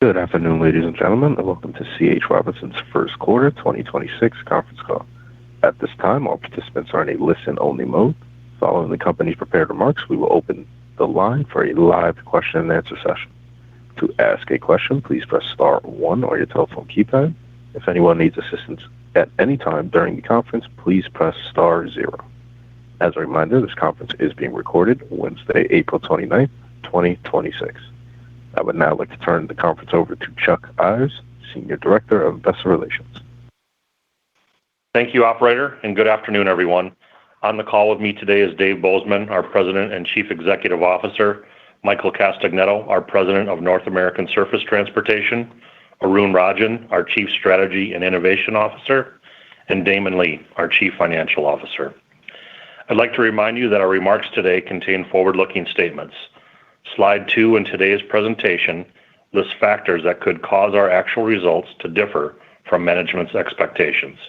Good afternoon, ladies and gentlemen, and welcome to C.H. Robinson's first quarter 2026 conference call. At this time, all participants are in a listen-only mode. Following the company's prepared remarks, we will open the line for a live question-and-answer session. To ask a question, please press star one on your telephone keypad. If anyone needs assistance at any time during the conference, please press star zero. As a reminder, this conference is being recorded Wednesday, April 29th, 2026. I would now like to turn the conference over to Chuck Ives, Senior Director of Investor Relations. Thank you, operator, and good afternoon, everyone. On the call with me today is Dave Bozeman, our President and Chief Executive Officer, Michael Castagnetto, our President of North American Surface Transportation, Arun Rajan, our Chief Strategy and Innovation Officer, and Damon Lee, our Chief Financial Officer. I'd like to remind you that our remarks today contain forward-looking statements. Slide 2 in today's presentation lists factors that could cause our actual results to differ from management's expectations.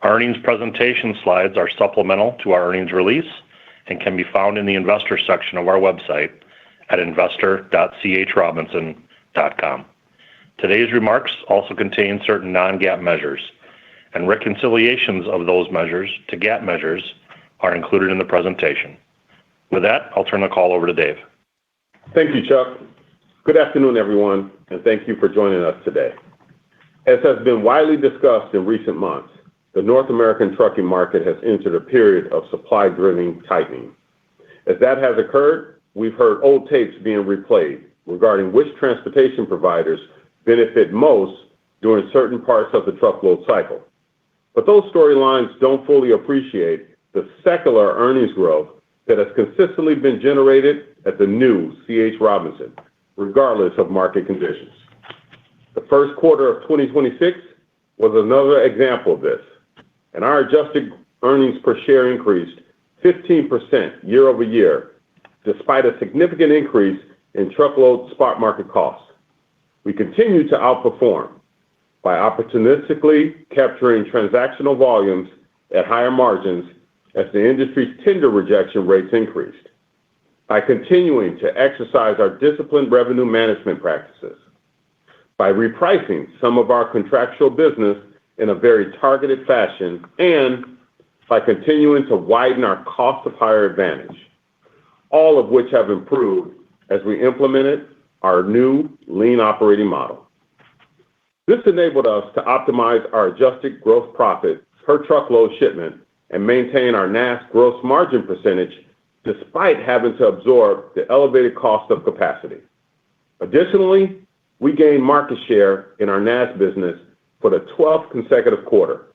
Our earnings presentation slides are supplemental to our earnings release and can be found in the investor section of our website at investor.chrobinson.com. Today's remarks also contain certain non-GAAP measures, and reconciliations of those measures to GAAP measures are included in the presentation. With that, I'll turn the call over to Dave. Thank you, Chuck. Good afternoon, everyone, and thank you for joining us today. As has been widely discussed in recent months, the North American trucking market has entered a period of supply-driven tightening. As that has occurred, we've heard old tapes being replayed regarding which transportation providers benefit most during certain parts of the truckload cycle. But those storylines don't fully appreciate the secular earnings growth that has consistently been generated at the new C.H. Robinson, regardless of market conditions. The first quarter of 2026 was another example of this, and our adjusted earnings per share increased 15% year over year, despite a significant increase in truckload spot market costs. We continue to outperform by opportunistically capturing transactional volumes at higher margins as the industry's tender rejection rates increased, by continuing to exercise our disciplined revenue management practices, by repricing some of our contractual business in a very targeted fashion, and by continuing to widen our cost of hire advantage, all of which have improved as we implemented our new lean operating model. This enabled us to optimize our adjusted gross profit per truckload shipment and maintain our NAST gross margin percentage despite having to absorb the elevated cost of capacity. Additionally, we gained market share in our NAST business for the 12th consecutive quarter,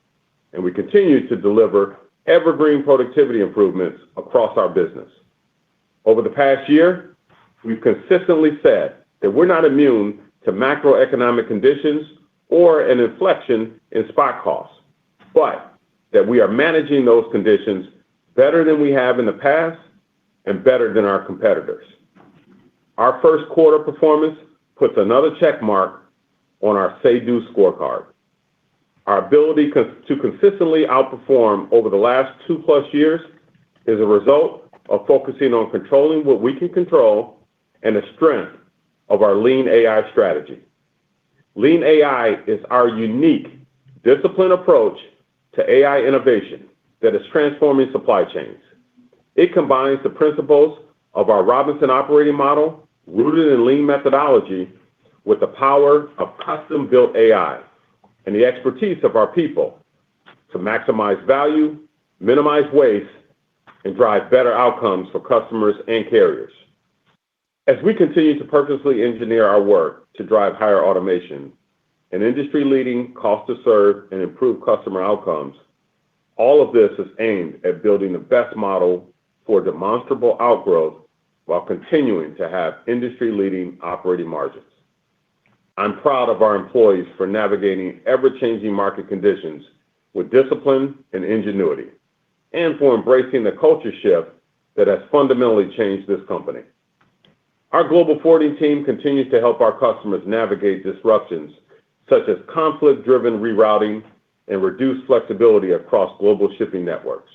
and we continue to deliver evergreen productivity improvements across our business. Over the past year, we've consistently said that we're not immune to macroeconomic conditions or an inflection in spot costs, but that we are managing those conditions better than we have in the past and better than our competitors. Our first quarter performance puts another check mark on our say-do scorecard. Our ability to consistently outperform over the last 2+ years is a result of focusing on controlling what we can control and the strength of our Lean AI strategy. Lean AI is our unique, disciplined approach to AI innovation that is transforming supply chains. It combines the principles of our Robinson operating model, rooted in lean methodology, with the power of custom-built AI and the expertise of our people to maximize value, minimize waste, and drive better outcomes for customers and carriers. As we continue to purposely engineer our work to drive higher automation and industry-leading cost to serve and improve customer outcomes, all of this is aimed at building the best model for demonstrable outgrowth while continuing to have industry-leading operating margins. I'm proud of our employees for navigating ever-changing market conditions with discipline and ingenuity, and for embracing the culture shift that has fundamentally changed this company. Our global forwarding team continues to help our customers navigate disruptions such as conflict-driven rerouting and reduced flexibility across global shipping networks.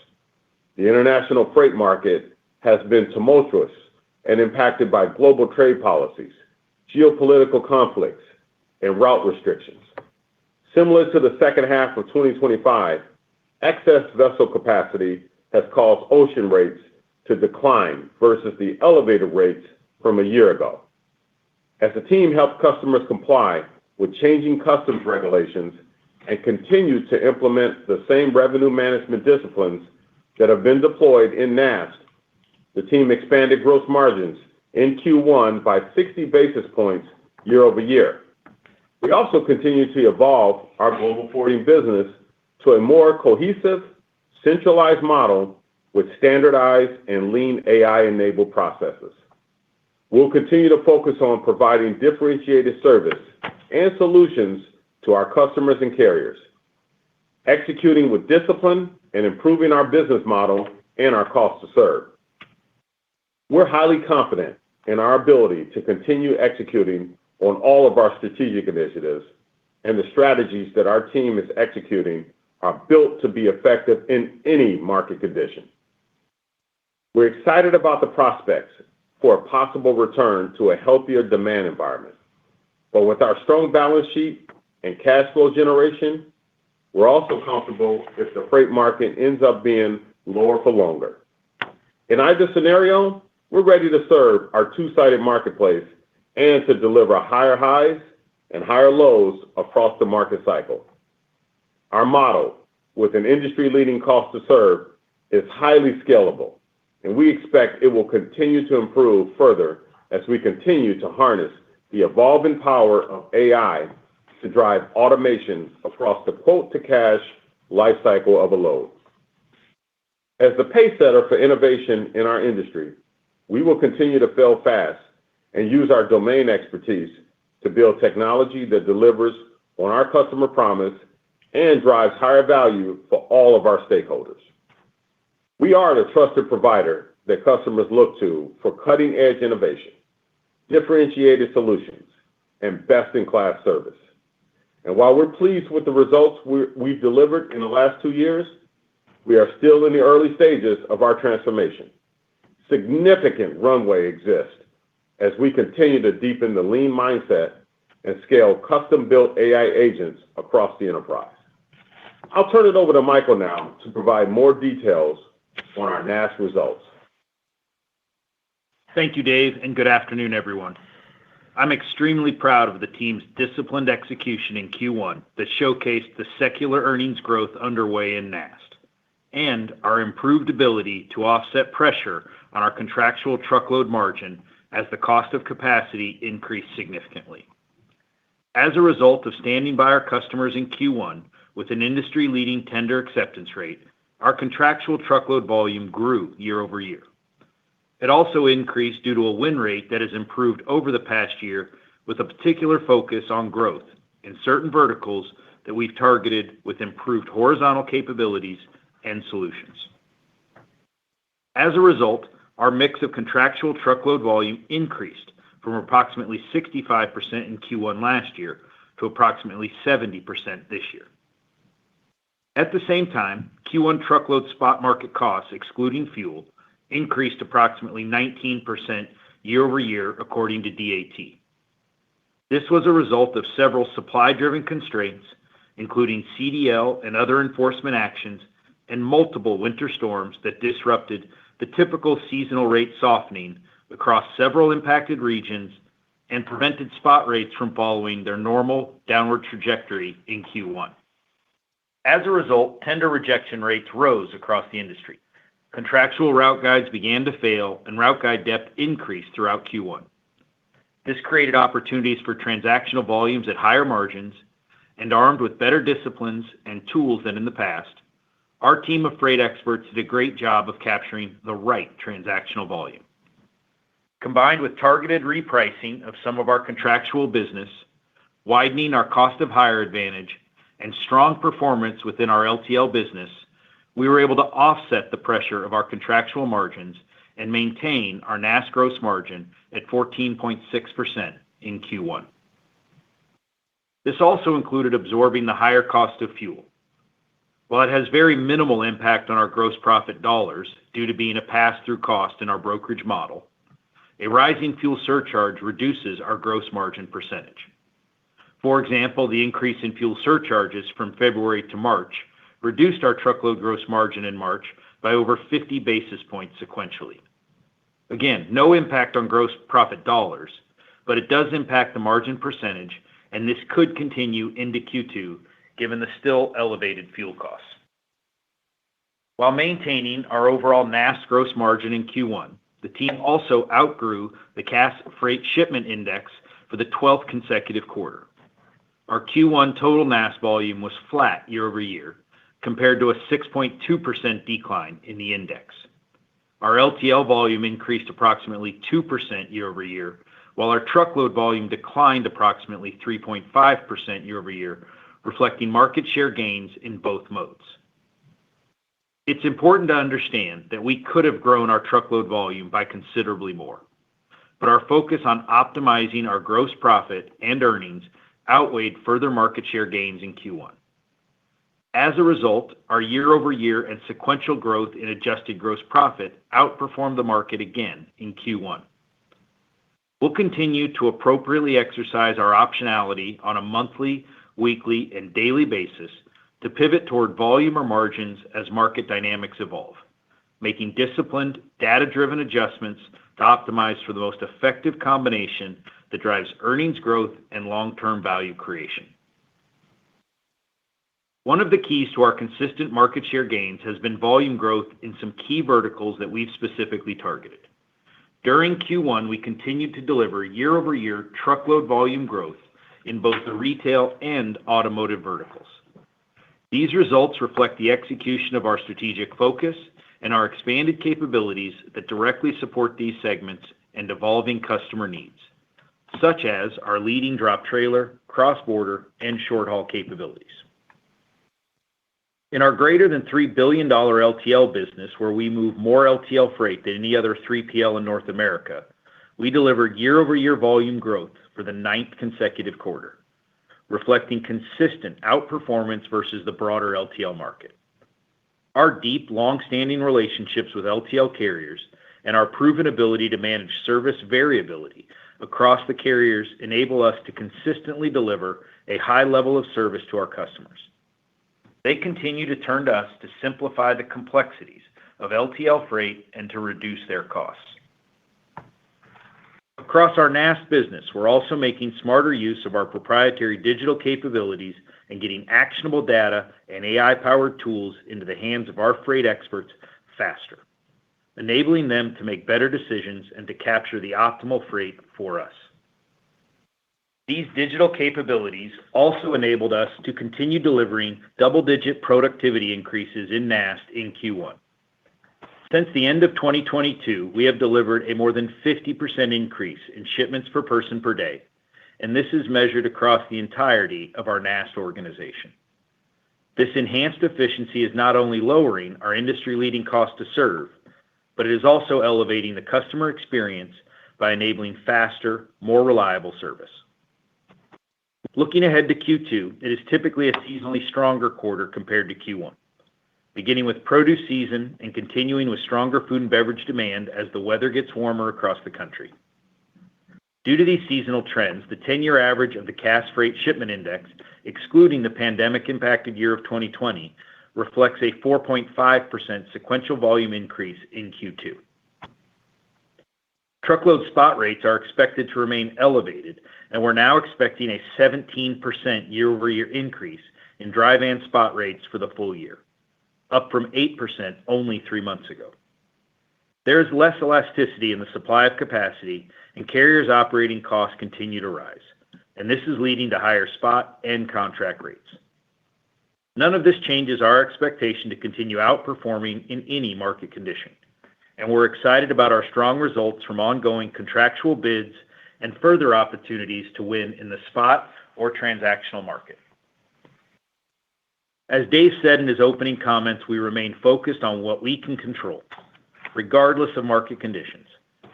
The international freight market has been tumultuous and impacted by global trade policies, geopolitical conflicts, and route restrictions. Similar to the second half of 2025, excess vessel capacity has caused ocean rates to decline versus the elevated rates from a year ago. As the team helped customers comply with changing customs regulations and continue to implement the same revenue management disciplines that have been deployed in NAST, the team expanded gross margins in Q1 by 60 basis points year-over-year. We also continue to evolve our global forwarding business to a more cohesive, centralized model with standardized and lean AI-enabled processes. We'll continue to focus on providing differentiated service and solutions to our customers and carriers, executing with discipline and improving our business model and our cost to serve. We're highly confident in our ability to continue executing on all of our strategic initiatives, and the strategies that our team is executing are built to be effective in any market condition. We're excited about the prospects for a possible return to a healthier demand environment. But with our strong balance sheet and cash flow generation, we're also comfortable if the freight market ends up being lower for longer. In either scenario, we're ready to serve our two-sided marketplace and to deliver higher highs and higher lows across the market cycle. Our model, with an industry-leading cost to serve, is highly scalable, and we expect it will continue to improve further as we continue to harness the evolving power of AI to drive automation across the quote-to-cash lifecycle of a load. As the pace setter for innovation in our industry, we will continue to fail fast and use our domain expertise to build technology that delivers on our customer promise and drives higher value for all of our stakeholders. We are the trusted provider that customers look to for cutting-edge innovation, differentiated solutions, and best-in-class service. And while we're pleased with the results we've delivered in the last 2 years, we are still in the early stages of our transformation. Significant runway exists as we continue to deepen the lean mindset and scale custom-built AI agents across the enterprise. I'll turn it over to Michael now to provide more details on our NAST results. Thank you, Dave, and good afternoon, everyone. I'm extremely proud of the team's disciplined execution in Q1 that showcased the secular earnings growth underway in NAST and our improved ability to offset pressure on our contractual truckload margin as the cost of capacity increased significantly. As a result of standing by our customers in Q1 with an industry-leading tender acceptance rate, our contractual truckload volume grew year-over-year. It also increased due to a win rate that has improved over the past year, with a particular focus on growth in certain verticals that we've targeted with improved horizontal capabilities and solutions. As a result, our mix of contractual truckload volume increased from approximately 65% in Q1 last year to approximately 70% this year. At the same time, Q1 truckload spot market costs, excluding fuel, increased approximately 19% year-over-year, according to DAT. This was a result of several supply-driven constraints, including CDL and other enforcement actions, and multiple winter storms that disrupted the typical seasonal rate softening across several impacted regions and prevented spot rates from following their normal downward trajectory in Q1. As a result, tender rejection rates rose across the industry. Contractual route guides began to fail, and route guide depth increased throughout Q1. This created opportunities for transactional volumes at higher margins, and armed with better disciplines and tools than in the past, our team of freight experts did a great job of capturing the right transactional volume. Combined with targeted repricing of some of our contractual business, widening our cost of hire advantage, and strong performance within our LTL business, we were able to offset the pressure of our contractual margins and maintain our NAST gross margin at 14.6% in Q1. This also included absorbing the higher cost of fuel. While it has very minimal impact on our gross profit dollars due to being a pass-through cost in our brokerage model, a rising fuel surcharge reduces our gross margin percentage. For example, the increase in fuel surcharges from February to March reduced our truckload gross margin in March by over 50 basis points sequentially. Again, no impact on gross profit dollars, but it does impact the margin percentage, and this could continue into Q2 given the still elevated fuel costs. While maintaining our overall NAST gross margin in Q1, the team also outgrew the Cass Freight Shipment Index for the 12th consecutive quarter. Our Q1 total NAST volume was flat year-over-year, compared to a 6.2% decline in the index. Our LTL volume increased approximately 2% year-over-year, while our truckload volume declined approximately 3.5% year-over-year, reflecting market share gains in both modes. It's important to understand that we could have grown our truckload volume by considerably more, but our focus on optimizing our gross profit and earnings outweighed further market share gains in Q1. As a result, our year-over-year and sequential growth in adjusted gross profit outperformed the market again in Q1. We'll continue to appropriately exercise our optionality on a monthly, weekly, and daily basis to pivot toward volume or margins as market dynamics evolve, making disciplined, data-driven adjustments to optimize for the most effective combination that drives earnings growth and long-term value creation. One of the keys to our consistent market share gains has been volume growth in some key verticals that we've specifically targeted. During Q1, we continued to deliver year-over-year truckload volume growth in both the retail and automotive verticals. These results reflect the execution of our strategic focus and our expanded capabilities that directly support these segments and evolving customer needs, such as our leading drop trailer, cross-border, and short-haul capabilities. In our greater than $3 billion LTL business, where we move more LTL freight than any other 3PL in North America, we delivered year-over-year volume growth for the 9th consecutive quarter, reflecting consistent outperformance versus the broader LTL market. Our deep, long-standing relationships with LTL carriers and our proven ability to manage service variability across the carriers enable us to consistently deliver a high level of service to our customers. They continue to turn to us to simplify the complexities of LTL freight and to reduce their costs. Across our NAST business, we're also making smarter use of our proprietary digital capabilities and getting actionable data and AI-powered tools into the hands of our freight experts faster, enabling them to make better decisions and to capture the optimal freight for us. These digital capabilities also enabled us to continue delivering double-digit productivity increases in NAST in Q1. Since the end of 2022, we have delivered a more than 50% increase in shipments per person per day, and this is measured across the entirety of our NAST organization. This enhanced efficiency is not only lowering our industry-leading cost to serve, but it is also elevating the customer experience by enabling faster, more reliable service. Looking ahead to Q2, it is typically a seasonally stronger quarter compared to Q1, beginning with produce season and continuing with stronger food and beverage demand as the weather gets warmer across the country. Due to these seasonal trends, the 10-year average of the Cass Freight Shipment Index, excluding the pandemic-impacted year of 2020, reflects a 4.5% sequential volume increase in Q2. Truckload spot rates are expected to remain elevated, and we're now expecting a 17% year-over-year increase in dry van spot rates for the full year, up from 8% only 3 months ago. There is less elasticity in the supply of capacity, and carriers' operating costs continue to rise, and this is leading to higher spot and contract rates. None of this changes our expectation to continue outperforming in any market condition, and we're excited about our strong results from ongoing contractual bids and further opportunities to win in the spot or transactional market. As Dave said in his opening comments, we remain focused on what we can control, regardless of market conditions,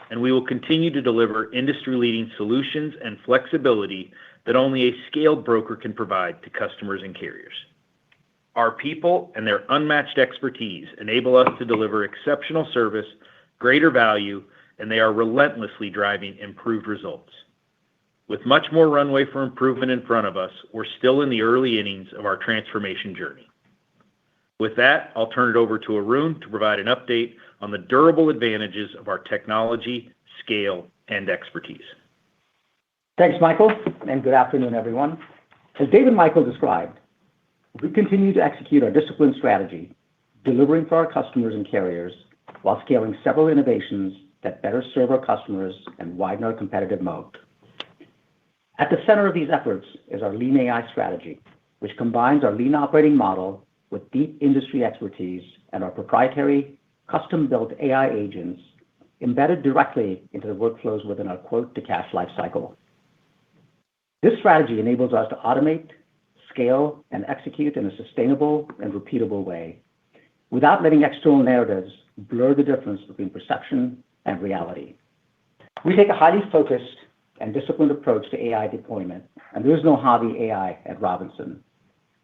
and we will continue to deliver industry-leading solutions and flexibility that only a scaled broker can provide to customers and carriers. Our people and their unmatched expertise enable us to deliver exceptional service, greater value, and they are relentlessly driving improved results. With much more runway for improvement in front of us, we're still in the early innings of our transformation journey. With that, I'll turn it over to Arun to provide an update on the durable advantages of our technology, scale, and expertise. Thanks, Michael, and good afternoon, everyone. As Dave and Michael described, we continue to execute our disciplined strategy, delivering for our customers and carriers while scaling several innovations that better serve our customers and widen our competitive moat. At the center of these efforts is our Lean AI strategy, which combines our lean operating model with deep industry expertise and our proprietary custom-built AI agents embedded directly into the workflows within our quote-to-cash lifecycle. This strategy enables us to automate, scale, and execute in a sustainable and repeatable way without letting external narratives blur the difference between perception and reality. We take a highly focused and disciplined approach to AI deployment, and there is no hobby AI at Robinson.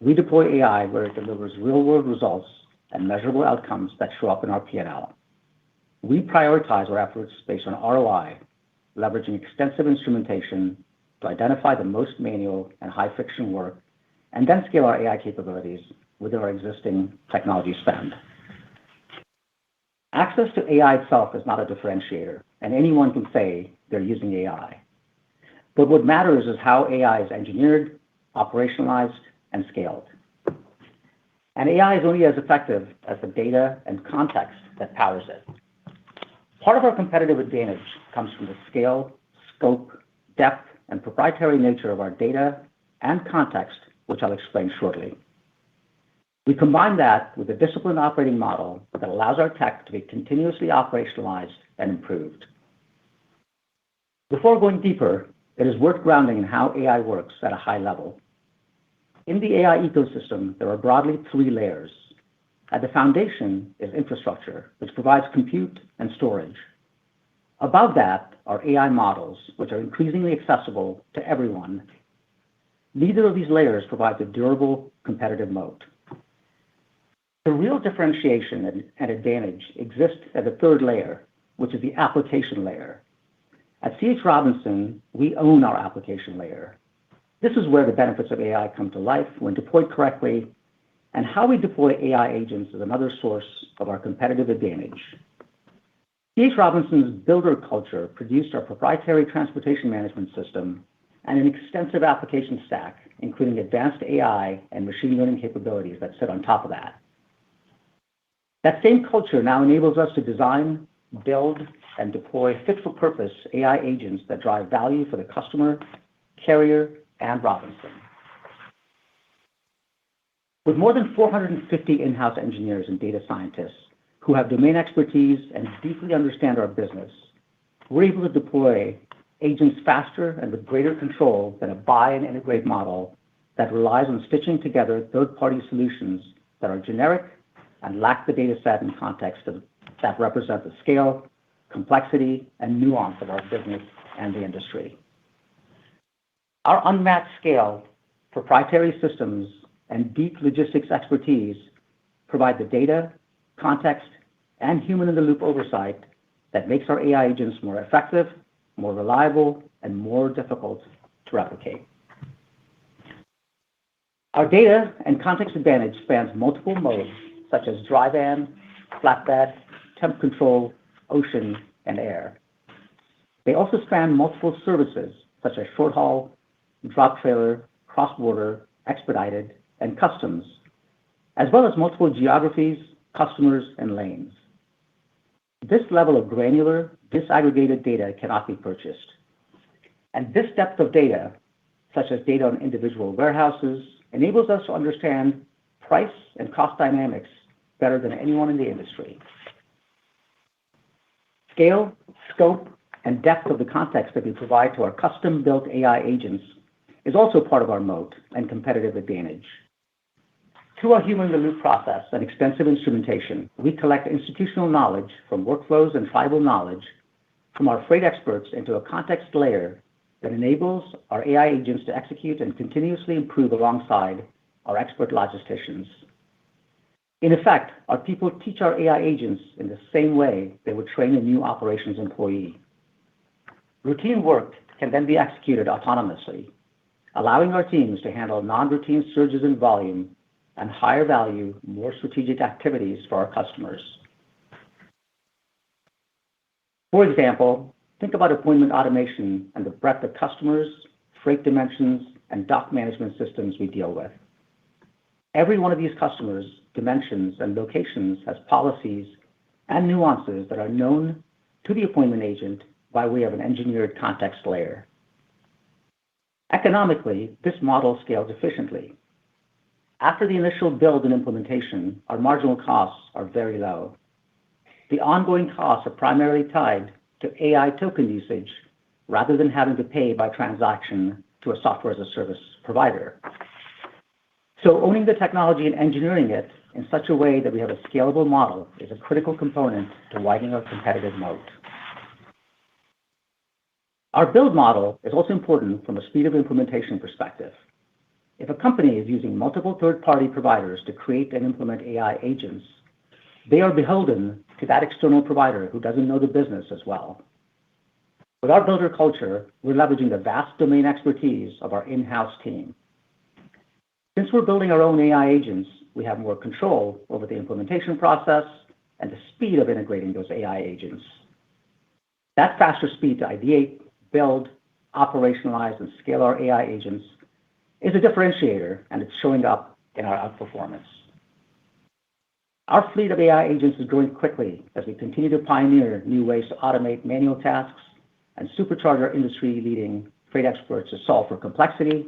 We deploy AI where it delivers real-world results and measurable outcomes that show up in our P&L. We prioritize our efforts based on ROI, leveraging extensive instrumentation to identify the most manual and high-friction work, and then scale our AI capabilities within our existing technology spend. Access to AI itself is not a differentiator, and anyone can say they're using AI. But what matters is how AI is engineered, operationalized, and scaled. And AI is only as effective as the data and context that powers it. Part of our competitive advantage comes from the scale, scope, depth, and proprietary nature of our data and context, which I'll explain shortly. We combine that with a disciplined operating model that allows our tech to be continuously operationalized and improved. Before going deeper, it is worth grounding in how AI works at a high level. In the AI ecosystem, there are broadly three layers. At the foundation is infrastructure, which provides compute and storage. Above that are AI models, which are increasingly accessible to everyone. Neither of these layers provides a durable competitive moat. The real differentiation and advantage exists at the third layer, which is the application layer. At C.H. Robinson, we own our application layer. This is where the benefits of AI come to life when deployed correctly, and how we deploy AI agents is another source of our competitive advantage. C.H. Robinson's builder culture produced our proprietary transportation management system and an extensive application stack, including advanced AI and machine learning capabilities that sit on top of that. That same culture now enables us to design, build, and deploy fit-for-purpose AI agents that drive value for the customer, carrier, and Robinson. With more than 450 in-house engineers and data scientists who have domain expertise and deeply understand our business, we're able to deploy agents faster and with greater control than a buy and integrate model that relies on stitching together third-party solutions that are generic and lack the data set and context that represent the scale, complexity, and nuance of our business and the industry. Our unmatched scale, proprietary systems, and deep logistics expertise provide the data, context, and human-in-the-loop oversight that makes our AI agents more effective, more reliable, and more difficult to replicate. Our data and context advantage spans multiple modes, such as dry van, flatbed, temp control, ocean, and air. They also span multiple services, such as short haul, drop trailer, cross-border, expedited, and customs, as well as multiple geographies, customers, and lanes. This level of granular, disaggregated data cannot be purchased. And this depth of data, such as data on individual warehouses, enables us to understand price and cost dynamics better than anyone in the industry. Scale, scope, and depth of the context that we provide to our custom-built AI agents is also part of our moat and competitive advantage. Through our human-in-the-loop process and extensive instrumentation, we collect institutional knowledge from workflows and tribal knowledge from our freight experts into a context layer that enables our AI agents to execute and continuously improve alongside our expert logisticians. In effect, our people teach our AI agents in the same way they would train a new operations employee. Routine work can then be executed autonomously, allowing our teams to handle non-routine surges in volume and higher value, more strategic activities for our customers. For example, think about appointment automation and the breadth of customers, freight dimensions, and dock management systems we deal with. Every one of these customers, dimensions, and locations has policies and nuances that are known to the appointment agent by way of an engineered context layer. Economically, this model scales efficiently. After the initial build and implementation, our marginal costs are very low. The ongoing costs are primarily tied to AI token usage rather than having to pay by transaction to a software as a service provider. So owning the technology and engineering it in such a way that we have a scalable model is a critical component to widening our competitive moat. Our build model is also important from a speed of implementation perspective. If a company is using multiple third-party providers to create and implement AI agents, they are beholden to that external provider who doesn't know the business as well. With our builder culture, we're leveraging the vast domain expertise of our in-house team. Since we're building our own AI agents, we have more control over the implementation process and the speed of integrating those AI agents. That faster speed to ideate, build, operationalize, and scale our AI agents is a differentiator, and it's showing up in our outperformance. Our fleet of AI agents is growing quickly as we continue to pioneer new ways to automate manual tasks and supercharge our industry-leading freight experts to solve for complexity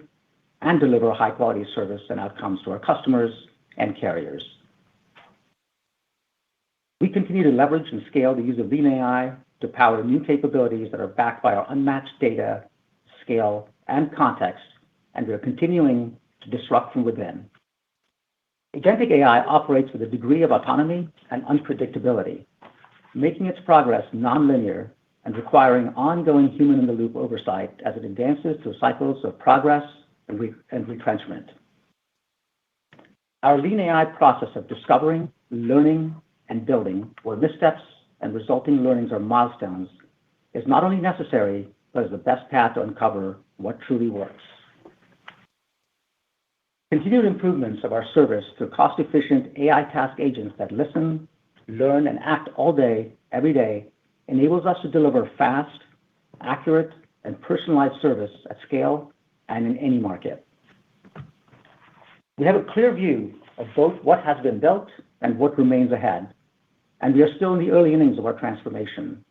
and deliver high-quality service and outcomes to our customers and carriers. We continue to leverage and scale the use of Lean AI to power new capabilities that are backed by our unmatched data, scale, and context, and we are continuing to disrupt from within. Agentic AI operates with a degree of autonomy and unpredictability, making its progress nonlinear and requiring ongoing human-in-the-loop oversight as it advances through cycles of progress and retrenchment. Our Lean AI process of discovering, learning, and building, where missteps and resulting learnings are milestones, is not only necessary, but is the best path to uncover what truly works. Continued improvements of our service through cost-efficient AI task agents that listen, learn, and act all day, every day, enables us to deliver fast, accurate, and personalized service at scale and in any market. We have a clear view of both what has been built and what remains ahead, and we are still in the early innings of our transformation.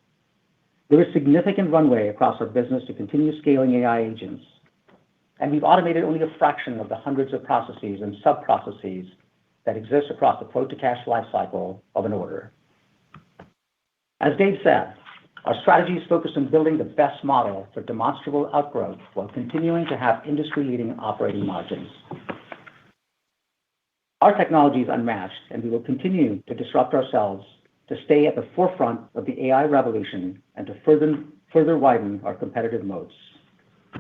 There is significant runway across our business to continue scaling AI agents, and we've automated only a fraction of the hundreds of processes and sub-processes that exist across the quote-to-cash lifecycle of an order. As Dave said, our strategy is focused on building the best model for demonstrable outgrowth while continuing to have industry-leading operating margins. Our technology is unmatched, and we will continue to disrupt ourselves to stay at the forefront of the AI revolution and to further widen our competitive moats.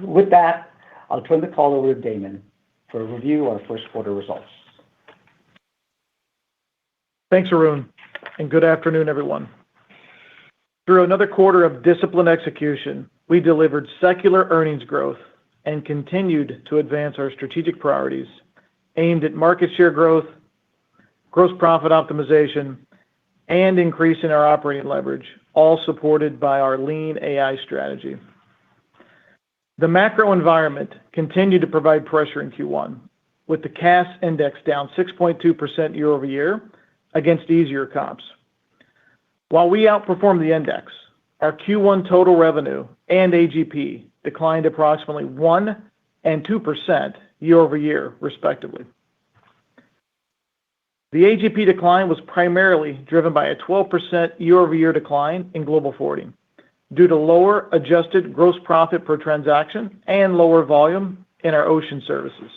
With that, I'll turn the call over to Damon for a review of our first quarter results. Thanks, Arun, and good afternoon, everyone. Through another quarter of disciplined execution, we delivered secular earnings growth and continued to advance our strategic priorities aimed at market share growth, gross profit optimization, and increasing our operating leverage, all supported by our Lean AI strategy. The macro environment continued to provide pressure in Q1, with the Cass index down 6.2% year-over-year against easier comps. While we outperformed the index, our Q1 total revenue and AGP declined approximately 1% and 2% year-over-year, respectively. The AGP decline was primarily driven by a 12% year-over-year decline in global forwarding due to lower adjusted gross profit per transaction and lower volume in our ocean services.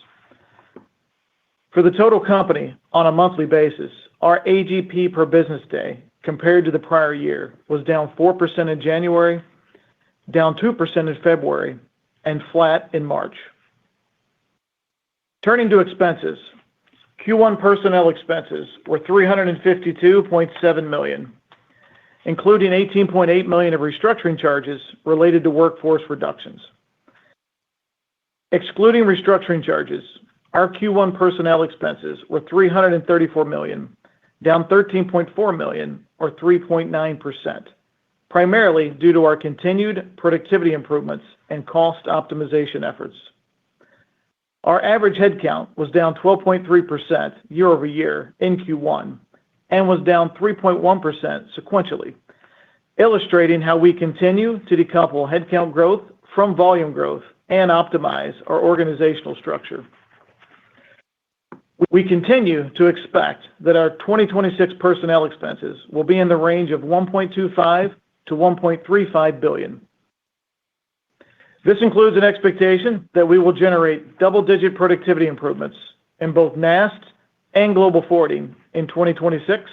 For the total company, on a monthly basis, our AGP per business day compared to the prior year was down 4% in January, down 2% in February, and flat in March. Turning to expenses, Q1 personnel expenses were $352.7 million, including $18.8 million of restructuring charges related to workforce reductions. Excluding restructuring charges, our Q1 personnel expenses were $334 million, down $13.4 million or 3.9%, primarily due to our continued productivity improvements and cost optimization efforts. Our average headcount was down 12.3% year-over-year in Q1 and was down 3.1% sequentially, illustrating how we continue to decouple headcount growth from volume growth and optimize our organizational structure. We continue to expect that our 2026 personnel expenses will be in the range of $1.25 billion-$1.35 billion. This includes an expectation that we will generate double-digit productivity improvements in both NAST and Global Forwarding in 2026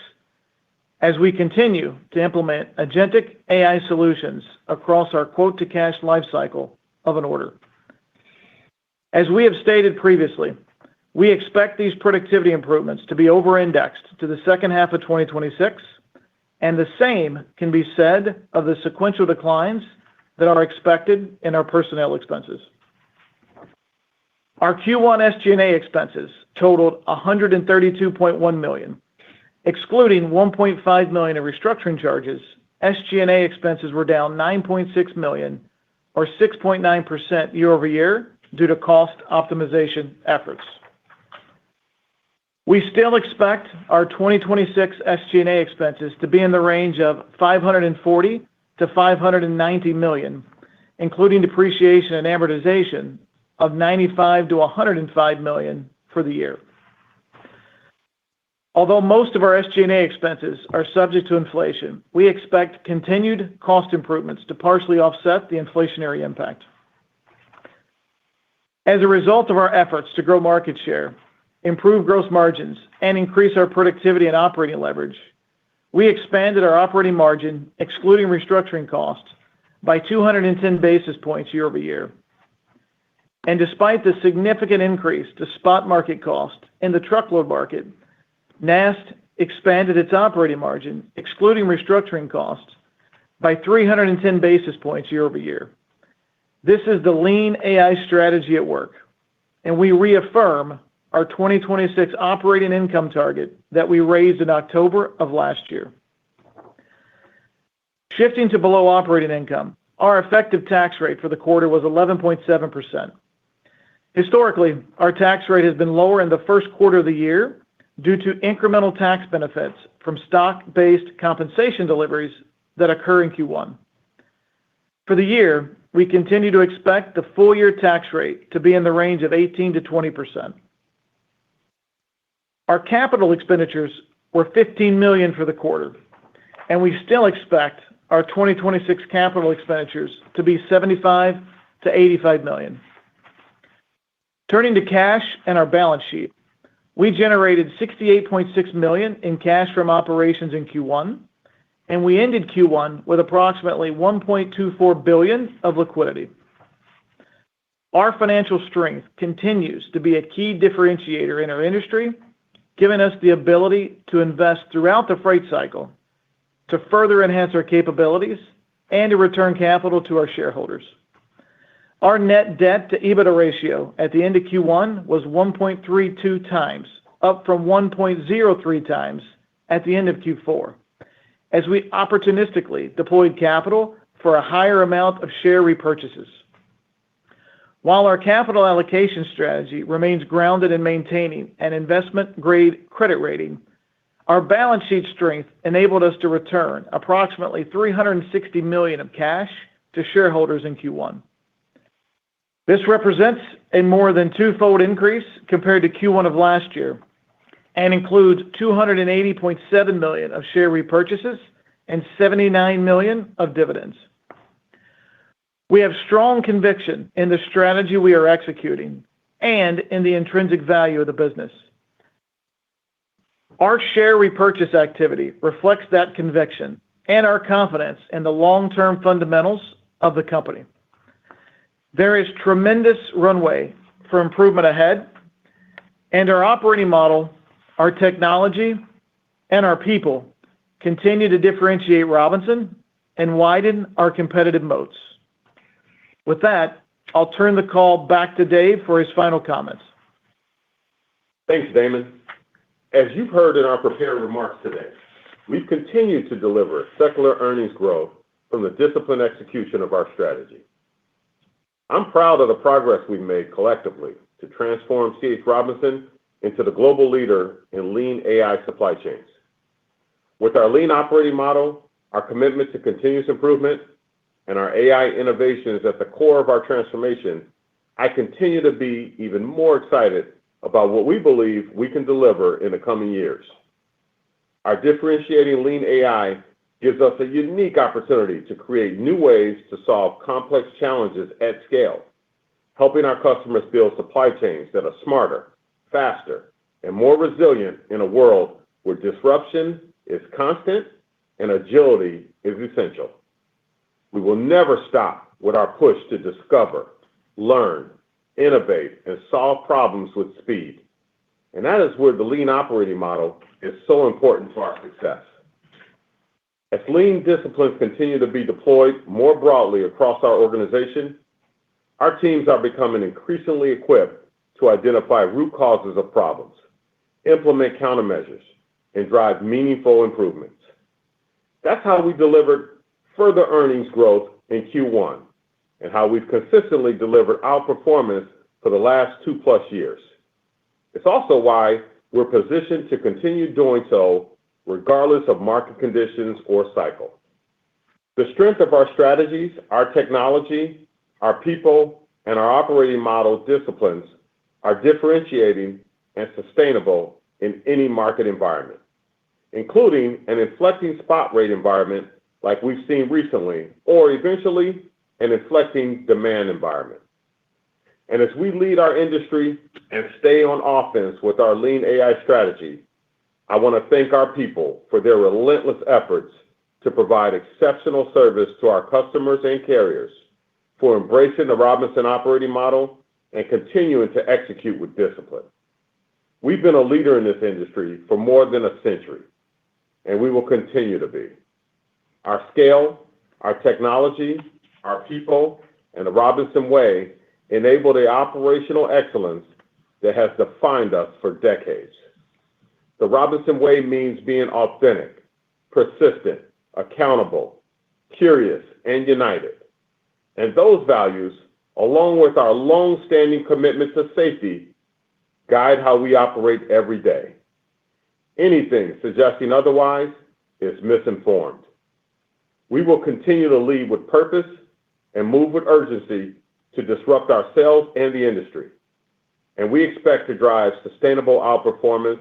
as we continue to implement agentic AI solutions across our quote-to-cash lifecycle of an order. As we have stated previously, we expect these productivity improvements to be over-indexed to the second half of 2026, and the same can be said of the sequential declines that are expected in our personnel expenses. Our Q1 SG&A expenses totaled $132.1 million. Excluding $1.5 million in restructuring charges, SG&A expenses were down $9.6 million or 6.9% year-over-year due to cost optimization efforts. We still expect our 2026 SG&A expenses to be in the range of $540 million-$590 million, including depreciation and amortization of $95 million-$105 million for the year. Although most of our SG&A expenses are subject to inflation, we expect continued cost improvements to partially offset the inflationary impact. As a result of our efforts to grow market share, improve gross margins, and increase our productivity and operating leverage, we expanded our operating margin, excluding restructuring costs, by 210 basis points year-over-year. Despite the significant increase to spot market cost in the truckload market, NAST expanded its operating margin, excluding restructuring costs, by 310 basis points year-over-year. This is the lean AI strategy at work, and we reaffirm our 2026 operating income target that we raised in October of last year. Shifting to below operating income, our effective tax rate for the quarter was 11.7%. Historically, our tax rate has been lower in the first quarter of the year due to incremental tax benefits from stock-based compensation deliveries that occur in Q1. For the year, we continue to expect the full-year tax rate to be in the range of 18%-20%. Our capital expenditures were $15 million for the quarter, and we still expect our 2026 capital expenditures to be $75 million-$85 million. Turning to cash and our balance sheet, we generated $68.6 million in cash from operations in Q1, and we ended Q1 with approximately $1.24 billion of liquidity. Our financial strength continues to be a key differentiator in our industry, giving us the ability to invest throughout the freight cycle to further enhance our capabilities and to return capital to our shareholders. Our net debt to EBITDA ratio at the end of Q1 was 1.32x, up from 1.03x at the end of Q4, as we opportunistically deployed capital for a higher amount of share repurchases. While our capital allocation strategy remains grounded in maintaining an investment-grade credit rating, our balance sheet strength enabled us to return approximately $360 million of cash to shareholders in Q1. This represents a more than twofold increase compared to Q1 of last year and includes $280.7 million of share repurchases and $79 million of dividends. We have strong conviction in the strategy we are executing and in the intrinsic value of the business. Our share repurchase activity reflects that conviction and our confidence in the long-term fundamentals of the company. There is tremendous runway for improvement ahead, and our operating model our technology, and our people continue to differentiate Robinson and widen our competitive moats. With that, I'll turn the call back to Dave for his final comments. Thanks, Damon. As you've heard in our prepared remarks today, we've continued to deliver secular earnings growth from the disciplined execution of our strategy. I'm proud of the progress we've made collectively to transform C.H. Robinson into the global leader in lean AI supply chains. With our lean operating model, our commitment to continuous improvement, and our AI innovations at the core of our transformation, I continue to be even more excited about what we believe we can deliver in the coming years. Our differentiating lean AI gives us a unique opportunity to create new ways to solve complex challenges at scale, helping our customers build supply chains that are smarter, faster, and more resilient in a world where disruption is constant and agility is essential. We will never stop with our push to discover, learn, innovate, and solve problems with speed. And that is where the lean operating model is so important to our success. As lean disciplines continue to be deployed more broadly across our organization, our teams are becoming increasingly equipped to identify root causes of problems, implement countermeasures, and drive meaningful improvements. That's how we delivered further earnings growth in Q1 and how we've consistently delivered outperformance for the last 2+ years. It's also why we're positioned to continue doing so regardless of market conditions or cycle. The strength of our strategies, our technology, our people, and our operating model disciplines are differentiating and sustainable in any market environment, including an inflecting spot rate environment like we've seen recently, or eventually an inflecting demand environment. And as we lead our industry and stay on offense with our lean AI strategy, I want to thank our people for their relentless efforts to provide exceptional service to our customers and carriers, for embracing the Robinson operating model and continuing to execute with discipline. We've been a leader in this industry for more than a century, and we will continue to be. Our scale, our technology, our people, and the Robinson way enable the operational excellence that has defined us for decades. The Robinson way means being authentic, persistent, accountable, curious, and united. And those values, along with our long-standing commitment to safety, guide how we operate every day. Anything suggesting otherwise is misinformed. We will continue to lead with purpose and move with urgency to disrupt ourselves and the industry. And we expect to drive sustainable outperformance,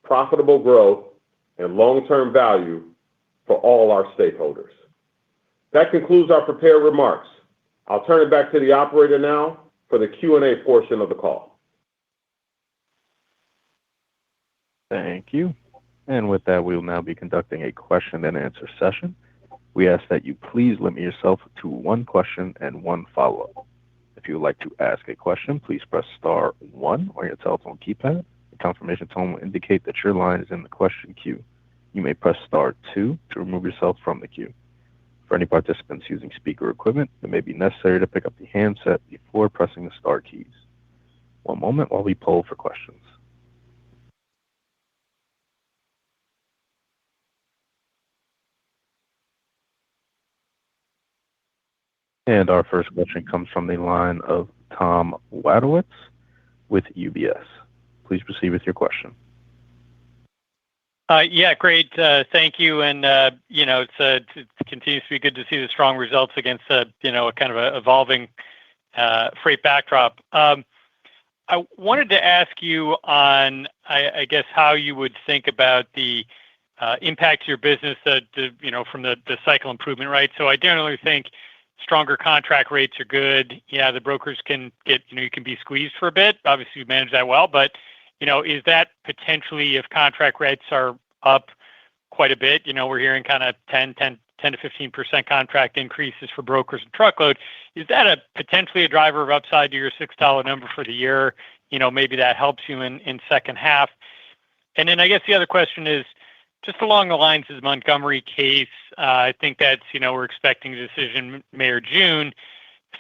profitable growth, and long-term value for all our stakeholders. That concludes our prepared remarks. I'll turn it back to the operator now for the Q&A portion of the call. Thank you. And with that, we will now be conducting a question and answer session. We ask that you please limit yourself to one question and one follow-up. If you would like to ask a question, please press star 1 on your telephone keypad. A confirmation tone will indicate that your line is in the question queue. You may press star 2 to remove yourself from the queue. For any participants using speaker equipment, it may be necessary to pick up the handset before pressing the star keys. One moment while we poll for questions. And our first question comes from the line of Tom Wadewitz with UBS. Please proceed with your question. Yeah, great. Thank you. And, it continues to be good to see the strong results against, a kind of a evolving freight backdrop. I wanted to ask you on, I guess, how you would think about the impact to your business, from the cycle improvement, right? So I generally think stronger contract rates are good. Yeah, the brokers can get, you can be squeezed for a bit. Obviously, you manage that well. But, is that potentially, if contract rates are up quite a bit, we're hearing kind of 10 to 15% contract increases for brokers and truckload. Is that potentially a driver of upside to your $6 number for the year? Maybe that helps you in second half. And then I guess the other question is just along the lines of the Montgomery case. I think that's, we're expecting a decision May or June.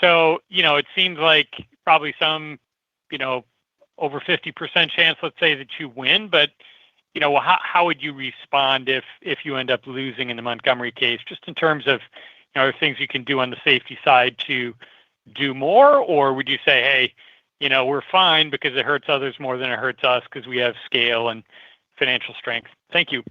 So, it seems like probably some, over 50% chance, let's say, that you win. But, how would you respond if you end up losing in the Montgomery case, just in terms of, things you can do on the safety side to do more? Or would you say, hey, we're fine because it hurts others more than it hurts us because we have scale and financial strength? Thank you.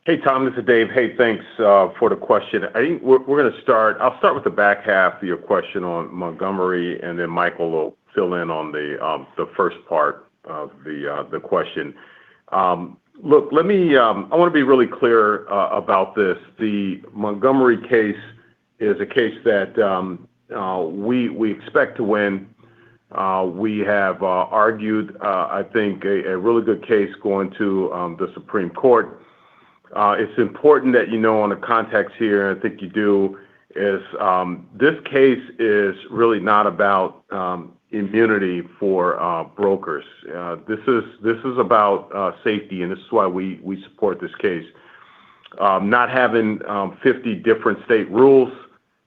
Hey, Tom, this is Dave. Hey, thanks for the question. I think we're going to start. I'll start with the back half of your question on Montgomery, and then Michael will fill in on the first part of the question. Look, I want to be really clear about this. The Montgomery case is a case that we expect to win. We have argued, I think, a really good case going to the Supreme Court. It's important that on the context here, I think you do, is this case is really not about immunity for brokers. This is about safety, and this is why we support this case. Not having 50 different state rules,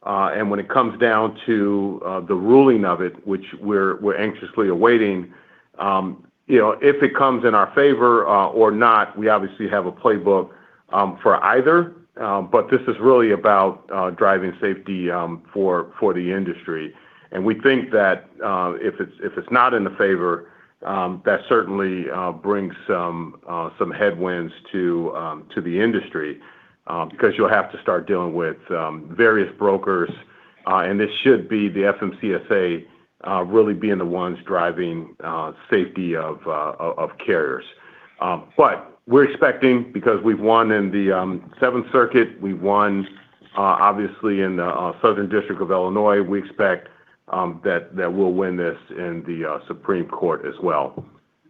and when it comes down to the ruling of it, which we're anxiously awaiting, if it comes in our favor or not, we obviously have a playbook for either. But this is really about driving safety for the industry. And we think that if it's not in the favor, that certainly brings some headwinds to the industry because you'll have to start dealing with various brokers, and this should be the FMCSA really being the ones driving safety of carriers. But we're expecting, because we've won in the Seventh Circuit, we've won obviously in the Southern District of Illinois. We expect that we'll win this in the Supreme Court as well.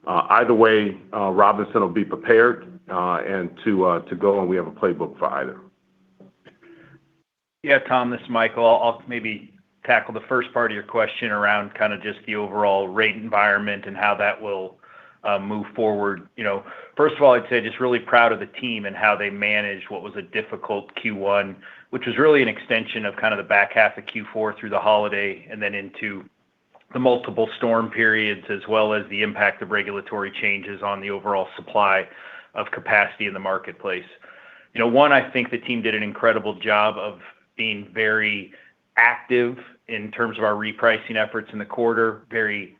Either way, Robinson will be prepared and to go, and we have a playbook for either. Yeah, Tom, this is Michael. I'll maybe tackle the first part of your question around kind of just the overall rate environment and how that will move forward. First of all, I'd say just really proud of the team and how they managed what was a difficult Q1, which was really an extension of kind of the back half of Q4 through the holiday and then into the multiple storm periods, as well as the impact of regulatory changes on the overall supply of capacity in the marketplace. One, I think the team did an incredible job of being very active in terms of our repricing efforts in the quarter, very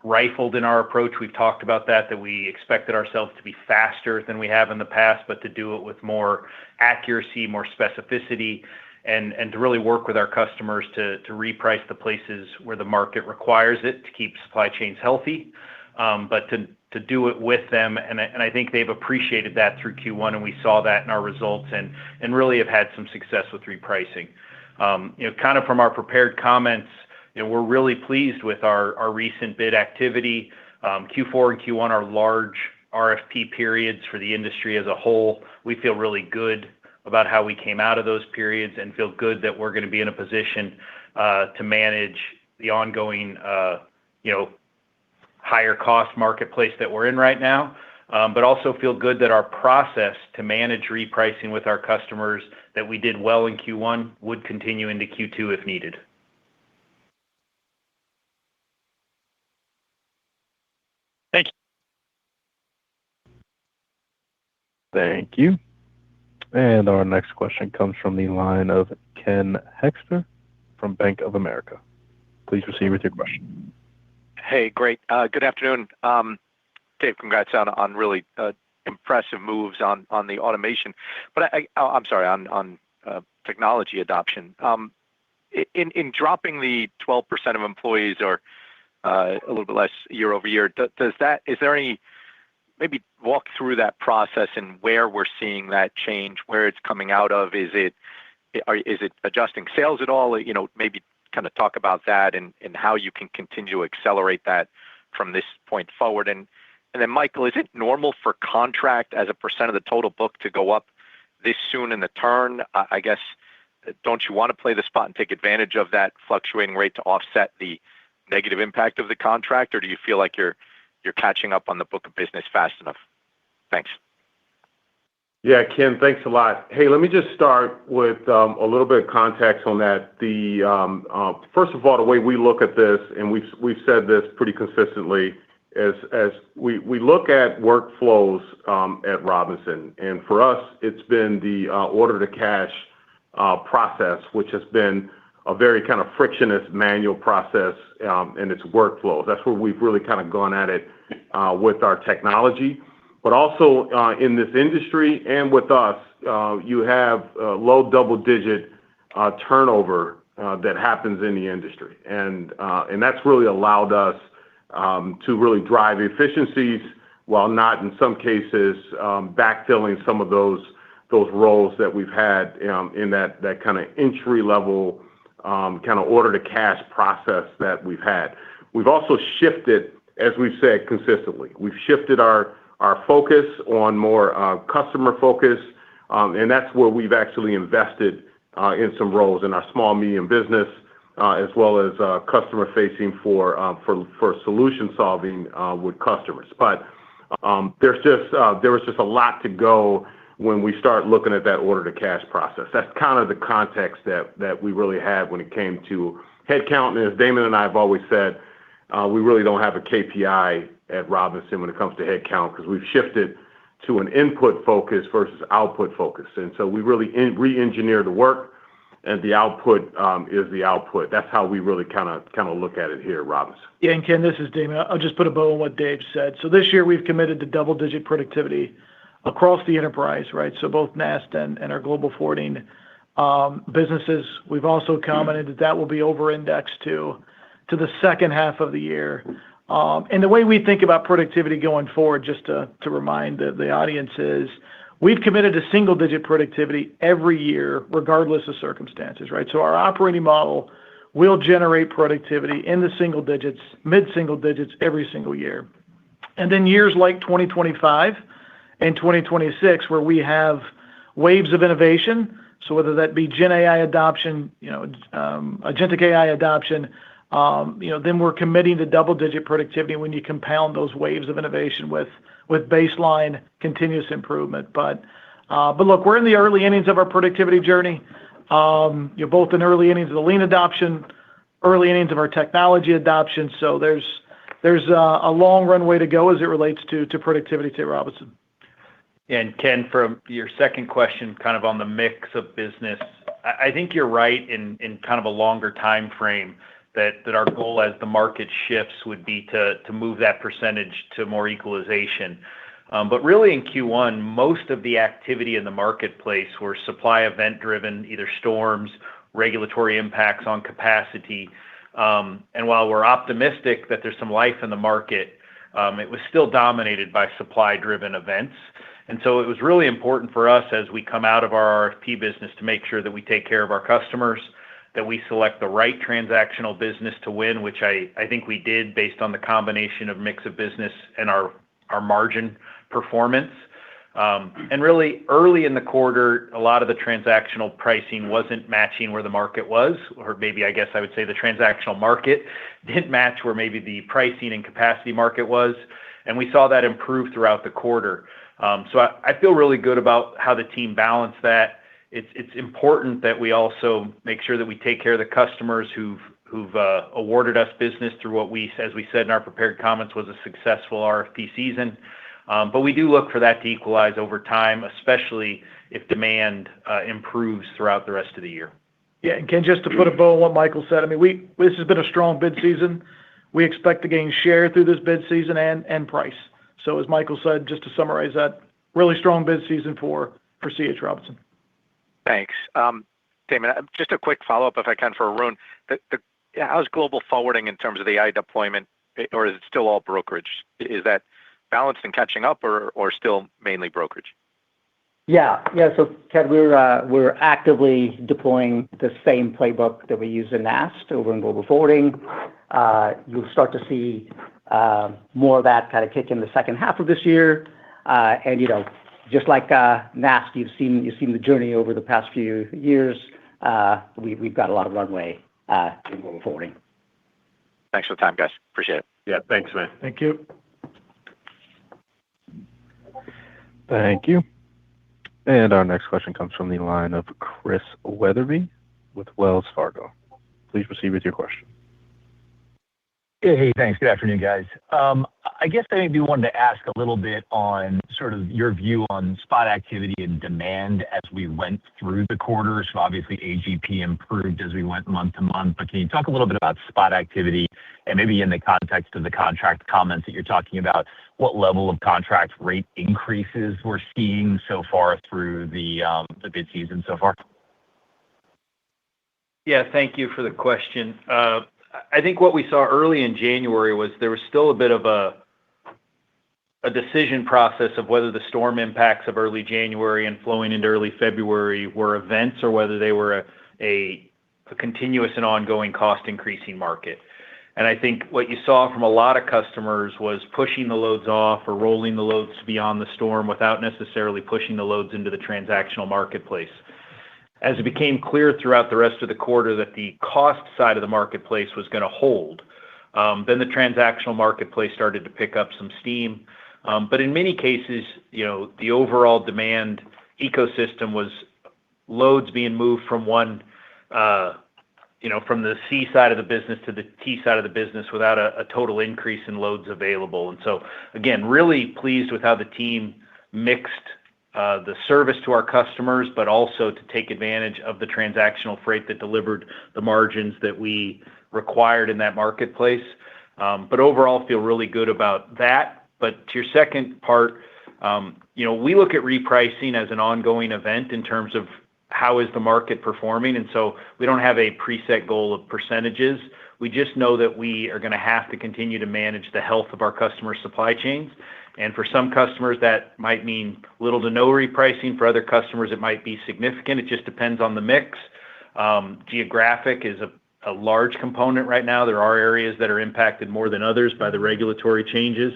rifled in our approach. We've talked about that we expected ourselves to be faster than we have in the past, but to do it with more accuracy, more specificity, and to really work with our customers to reprice the places where the market requires it to keep supply chains healthy, but to do it with them. And I think they've appreciated that through Q1, and we saw that in our results and really have had some success with repricing. Kind of from our prepared comments, we're really pleased with our recent bid activity. Q4 and Q1 are large RFP periods for the industry as a whole. We feel really good about how we came out of those periods and feel good that we're going to be in a position to manage the ongoing, higher cost marketplace that we're in right now, but also feel good that our process to manage repricing with our customers that we did well in Q1 would continue into Q2 if needed. Thank you. Thank you. And our next question comes from the line of Ken Hoexter from Bank of America. Please proceed with your question. Hey, great. Good afternoon. Dave, congrats on really impressive moves on the automation. But I'm sorry, on technology adoption. In dropping the 12% of employees or a little bit less year over year, is there any, maybe walk through that process and where we're seeing that change, where it's coming out of? Is it adjusting sales at all? Maybe kind of talk about that and how you can continue to accelerate that from this point forward. And then, Michael, is it normal for contract as a percent of the total book to go up this soon in the turn? I guess, don't you want to play the spot and take advantage of that fluctuating rate to offset the negative impact of the contract, or do you feel like you're you're catching up on the book of business fast enough? Thanks. Yeah, Ken, thanks a lot. Hey, let me just start with a little bit of context on that. First of all, the way we look at this, and we've said this pretty consistently, as we look at workflows at Robinson, and for us, it's been the order to cash process, which has been a very kind of frictionless manual process, and its workflows. That's where we've really kind of gone at it with our technology. But also in this industry and with us, you have low double-digit turnover that happens in the industry, and that's really allowed us to really drive efficiencies while not, in some cases, backfilling some of those roles that we've had in that kind of entry-level kind of order-to-cash process that we've had. We've also shifted, as we've said consistently, we've shifted our focus on more customer focus, and that's where we've actually invested in some roles in our small, medium business, as well as customer-facing for solution solving with customers. But there was just a lot to go when we start looking at that order-to-cash process. That's kind of the context that we really had when it came to headcount. And as Damon and I have always said, we really don't have a KPI at Robinson when it comes to headcount because we've shifted to an input focus versus output focus. And so we really re-engineer the work, and the output is the output. That's how we really kind of look at it here at Robinson. Yeah, and Ken, this is Damon. I'll just put a bow on what Dave said. So this year we've committed to double-digit productivity across the enterprise, right? So both NAST and our global forwarding businesses. We've also commented that will be over-indexed to the second half of the year. And the way we think about productivity going forward, just to remind the audience, is we've committed to single-digit productivity every year, regardless of circumstances, right? So our operating model will generate productivity in the single digits, mid-single digits every single year. And then years like 2025 and 2026, where we have waves of innovation, so whether that be Gen AI adoption, agentic AI adoption, then we're committing to double-digit productivity when you compound those waves of innovation with baseline continuous improvement. But look, we're in the early innings of our productivity journey. You're both in early innings of the lean adoption, early innings of our technology adoption. So there's a long runway to go as it relates to productivity at Robinson. And Ken, from your second question, kind of on the mix of business, I think you're right in kind of a longer time frame that our goal as the market shifts would be to move that percentage to more equalization. But really in Q1, most of the activity in the marketplace were supply event driven, either storms, regulatory impacts on capacity. And while we're optimistic that there's some life in the market, it was still dominated by supply driven events. And so it was really important for us as we come out of our RFP business to make sure that we take care of our customers, that we select the right transactional business to win, which I think we did based on the combination of mix of business and our margin performance. And really early in the quarter, a lot of the transactional pricing wasn't matching where the market was, or maybe I guess I would say the transactional market didn't match where maybe the pricing and capacity market was. And we saw that improve throughout the quarter. So I feel really good about how the team balanced that. It's important that we also make sure that we take care of the customers who've awarded us business through what as we said in our prepared comments, was a successful RFP season. But we do look for that to equalize over time, especially if demand improves throughout the rest of the year. Yeah, and Ken, just to put a bow on what Michael said, I mean, this has been a strong bid season. We expect to gain share through this bid season and price. So as Michael said, just to summarize that, really strong bid season for C.H. Robinson. Thanks. Damon, just a quick follow-up, if I can, for Arun. How's global forwarding in terms of the AI deployment, or is it still all brokerage? Is that balanced and catching up, or still mainly brokerage? Yeah. So Ken, we're actively deploying the same playbook that we use in NAST over in global forwarding. You'll start to see more of that kind of kick in the second half of this year. And just like NAST, you've seen the journey over the past few years. We've got a lot of runway in global forwarding. Thanks for the time, guys. Appreciate it. Yeah, thanks, man. Thank you. Thank you. And our next question comes from the line of Chris Wetherbee with Wells Fargo. Please proceed with your question. Hey, thanks. Good afternoon, guys. I guess I maybe wanted to ask a little bit on sort of your view on spot activity and demand as we went through the quarter. So obviously, AGP improved as we went month to month. But can you talk a little bit about spot activity and maybe in the context of the contract comments that you're talking about, what level of contract rate increases we're seeing so far through the bid season so far? Yeah, thank you for the question. I think what we saw early in January was there was still a bit of a decision process of whether the storm impacts of early January and flowing into early February were events or whether they were a continuous and ongoing cost increasing market. And I think what you saw from a lot of customers was pushing the loads off or rolling the loads beyond the storm without necessarily pushing the loads into the transactional marketplace. As it became clear throughout the rest of the quarter that the cost side of the marketplace was going to hold, then the transactional marketplace started to pick up some steam. But in many cases, the overall demand ecosystem was loads being moved from from the C side of the business to the T side of the business without a total increase in loads available. And so, again, really pleased with how the team mixed the service to our customers, but also to take advantage of the transactional freight that delivered the margins that we required in that marketplace. But overall, feel really good about that. But to your second part, we look at repricing as an ongoing event in terms of how is the market performing. And so we don't have a preset goal of percentages. We just know that we are going to have to continue to manage the health of our customer supply chains. And for some customers, that might mean little to no repricing. For other customers, it might be significant. It just depends on the mix. Geographic is a large component right now. There are areas that are impacted more than others by the regulatory changes.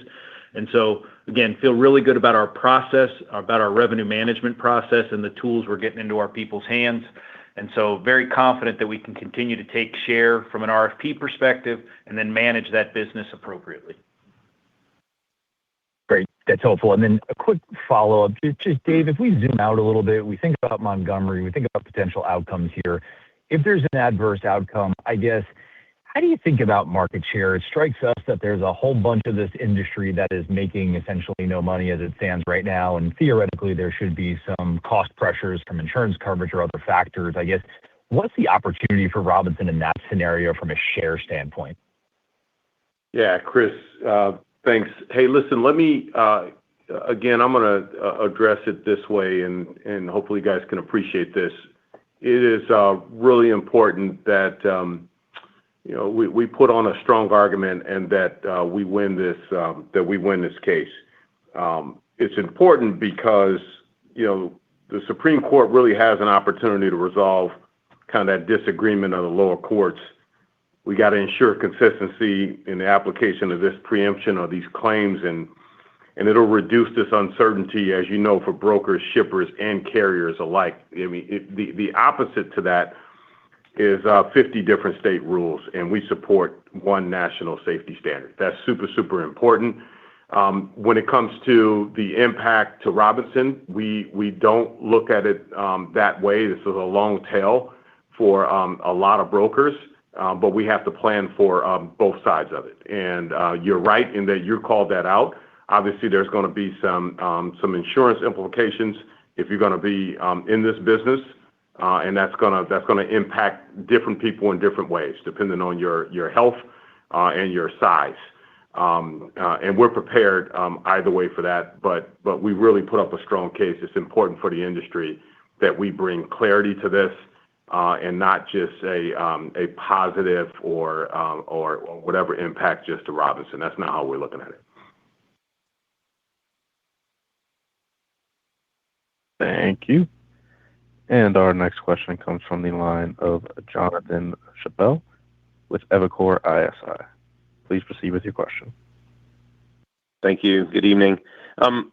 And so, again, feel really good about our process, about our revenue management process and the tools we're getting into our people's hands. And so very confident that we can continue to take share from an RFP perspective and then manage that business appropriately. Great. That's helpful. And then a quick follow-up. Just Dave, if we zoom out a little bit, we think about Montgomery, we think about potential outcomes here. If there's an adverse outcome, I guess, how do you think about market share? It strikes us that there's a whole bunch of this industry that is making essentially no money as it stands right now. And theoretically, there should be some cost pressures from insurance coverage or other factors. I guess, what's the opportunity for Robinson in that scenario from a share standpoint? Yeah, Chris, thanks. Hey, listen, let me, again, I'm going to address it this way, and hopefully you guys can appreciate this. It is really important that, we put on a strong argument and that we win this case. It's important because, the Supreme Court really has an opportunity to resolve kind of that disagreement of the lower courts. We got to ensure consistency in the application of this preemption of these claims, and it'll reduce this uncertainty, as you know, for brokers, shippers, and carriers alike. I mean, the opposite to that is 50 different state rules, and we support one national safety standard. That's super, super important. When it comes to the impact to Robinson, we don't look at it that way. This is a long tail for a lot of brokers. But we have to plan for both sides of it. And you're right in that you called that out. Obviously, there's going to be some insurance implications if you're going to be in this business, and that's going to impact different people in different ways, depending on your health and your size. And we're prepared either way for that. But we really put up a strong case. It's important for the industry that we bring clarity to this. And not just a positive or whatever impact just to Robinson. That's not how we're looking at it. Thank you. And our next question comes from the line of Jonathan Chappell with Evercore ISI. Please proceed with your question. Thank you. Good evening.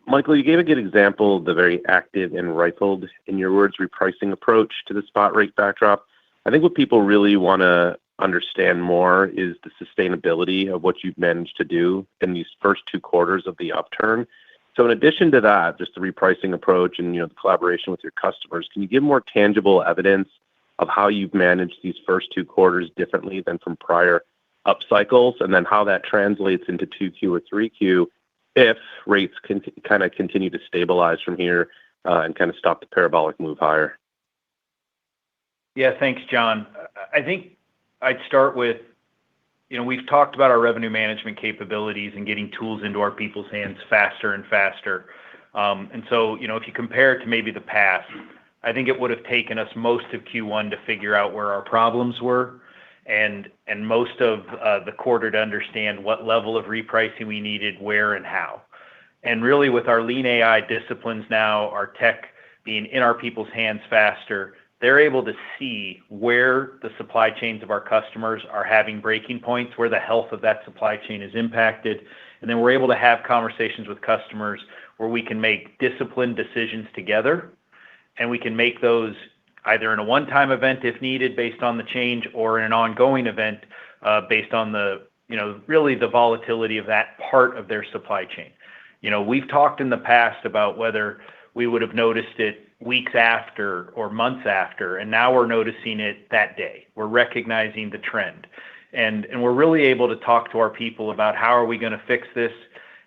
Michael, you gave a good example of the very active and rifled, in your words, repricing approach to the spot rate backdrop. I think what people really want to understand more is the sustainability of what you've managed to do in these first two quarters of the upturn. So in addition to that, just the repricing approach and the collaboration with your customers, can you give more tangible evidence of how you've managed these first two quarters differently than from prior up cycles, and then how that translates into 2Q or 3Q if rates can kind of continue to stabilize from here and kind of stop the parabolic move higher? Yeah, thanks, John. I think I'd start with, we've talked about our revenue management capabilities and getting tools into our people's hands faster and faster. If you compare it to maybe the past, I think it would have taken us most of Q1 to figure out where our problems were and most of the quarter to understand what level of repricing we needed, where and how. And really with our lean AI disciplines now, our tech being in our people's hands faster, they're able to see where the supply chains of our customers are having breaking points, where the health of that supply chain is impacted. And then we're able to have conversations with customers where we can make disciplined decisions together, and we can make those either in a one-time event if needed based on the change, or in an ongoing event based on the, really the volatility of that part of their supply chain. We've talked in the past about whether we would have noticed it weeks after or months after, and now we're noticing it that day. We're recognizing the trend. And we're really able to talk to our people about how are we going to fix this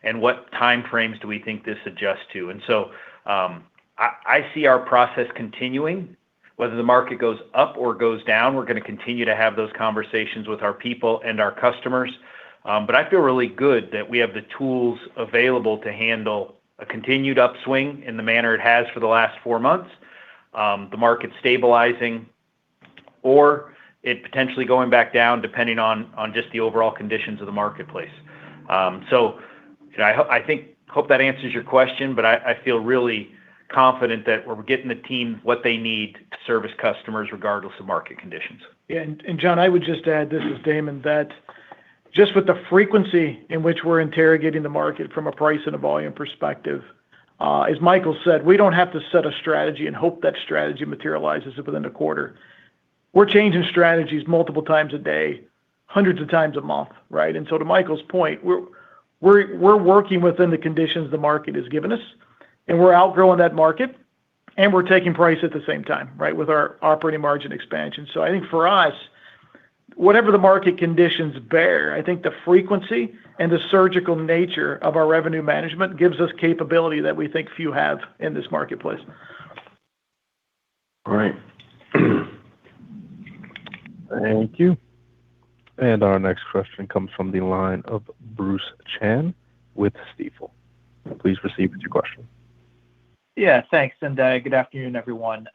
and what time frames do we think this adjusts to. And so I see our process continuing. Whether the market goes up or goes down, we're going to continue to have those conversations with our people and our customers. But I feel really good that we have the tools available to handle a continued upswing in the manner it has for the last 4 months, the market stabilizing, or it potentially going back down depending on just the overall conditions of the marketplace. I hope that answers your question, but I feel really confident that we're getting the team what they need to service customers regardless of market conditions. Yeah, and John, I would just add, this is Damon, that just with the frequency in which we're interrogating the market from a price and a volume perspective, as Michael said, we don't have to set a strategy and hope that strategy materializes within a quarter. We're changing strategies multiple times a day, hundreds of times a month, right? And so to Michael's point, we're working within the conditions the market has given us, and we're outgrowing that market, and we're taking price at the same time, right, with our operating margin expansion. So I think for us, whatever the market conditions bear, I think the frequency and the surgical nature of our revenue management gives us capability that we think few have in this marketplace. All right. Thank you. And our next question comes from the line of Bruce Chan with Stifel. Please proceed with your question. Yeah, thanks, and good afternoon, everyone.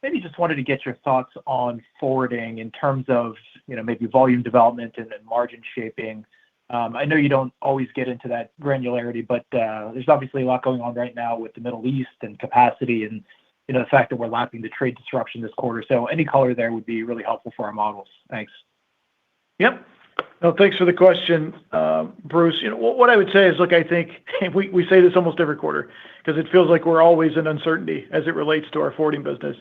Maybe just wanted to get your thoughts on forwarding in terms of, maybe volume development and margin shaping. I know you don't always get into that granularity, but there's obviously a lot going on right now with the Middle East and capacity and, the fact that we're lapping the trade disruption this quarter. So any color there would be really helpful for our models. Thanks. Yep. No, thanks for the question, Bruce. What I would say is, look, I think we say this almost every quarter because it feels like we're always in uncertainty as it relates to our forwarding business.